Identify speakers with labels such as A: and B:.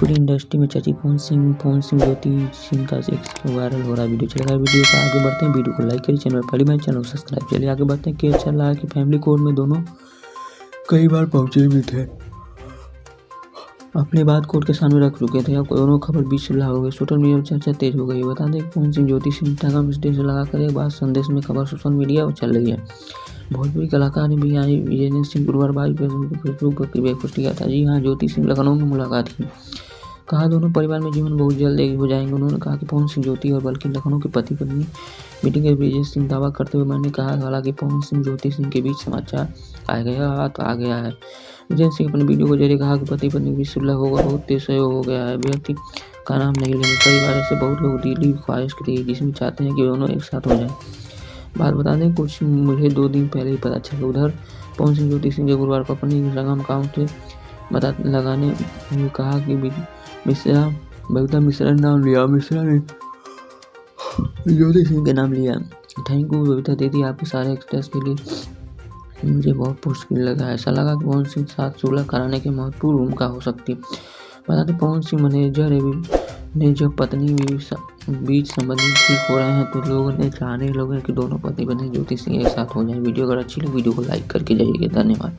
A: Bhojpuri industry में चाची पवन सिंह ज्योति सिंह का एक वायरल हो रहा है वीडियो चल रहा है। वीडियो का आगे बढ़ते हैं, वीडियो को लाइक करिए, चैनल पहली बार चैनल सब्सक्राइब। चलिए आगे बढ़ते हैं। केस चल रहा है कि फैमिली कोर्ट में दोनों कई बार पहुंचे भी थे, अपनी बात कोर्ट के सामने रख चुके थे। अब दोनों खबर बीच चला हो गई, सोशल मीडिया में चर्चा तेज हो गई। बता दें पवन सिंह ज्योति सिंह इंस्टाग्राम स्टेटस लगाकर एक बात संदेश में खबर सोशल मीडिया पर चल रही है। भोजपुरी कलाकार ने भी आई विजय सिंह गुरुवार फेसबुक पर पोस्ट किया था। जी हाँ, ज्योति सिंह लखनऊ में मुलाकात की, कहा दोनों परिवार में जीवन बहुत जल्द एक हो जाएंगे। उन्होंने कहा कि पवन सिंह ज्योति और बल्कि लखनऊ के पति पत्नी मीटिंग के विजय सिंह दावा करते हुए मैंने कहा, हालांकि पवन सिंह ज्योति सिंह के बीच समाचार आ गया है। विजय सिंह अपने वीडियो को जरिए कहा कि पति पत्नी भी सुलह होगा, बहुत तेज सहयोग हो गया है। व्यक्ति का नाम नहीं लेंगे। कई बार ऐसे बहुत लोग दिली ख्वाहिश की जिसमें चाहते हैं कि दोनों एक साथ हो जाए। बात बता दें, कुछ मुझे 2 दिन पहले ही पता चला। उधर पवन सिंह ज्योति सिंह के गुरुवार को अपने इंस्टाग्राम अकाउंट से बता लगाने हुए कहा कि बबीता मिश्रा ने नाम लिया। मिश्रा ने ज्योति सिंह के नाम लिया। थैंक यू बबीता दीदी, आपके सारे एक्सप्रेस के लिए मुझे बहुत मुश्किल लगा। ऐसा लगा कि पवन सिंह साथ सुलह कराने के महत्वपूर्ण भूमिका हो सकती। बता दें पवन सिंह मैनेजर ने जब पत्नी बीच संबंध ठीक हो रहे हैं तो लोगों ने चाहने लगे कि दोनों पति पत्नी ज्योति सिंह एक साथ हो जाए। वीडियो अगर अच्छी लगी वीडियो को लाइक करके जाइएगा। धन्यवाद।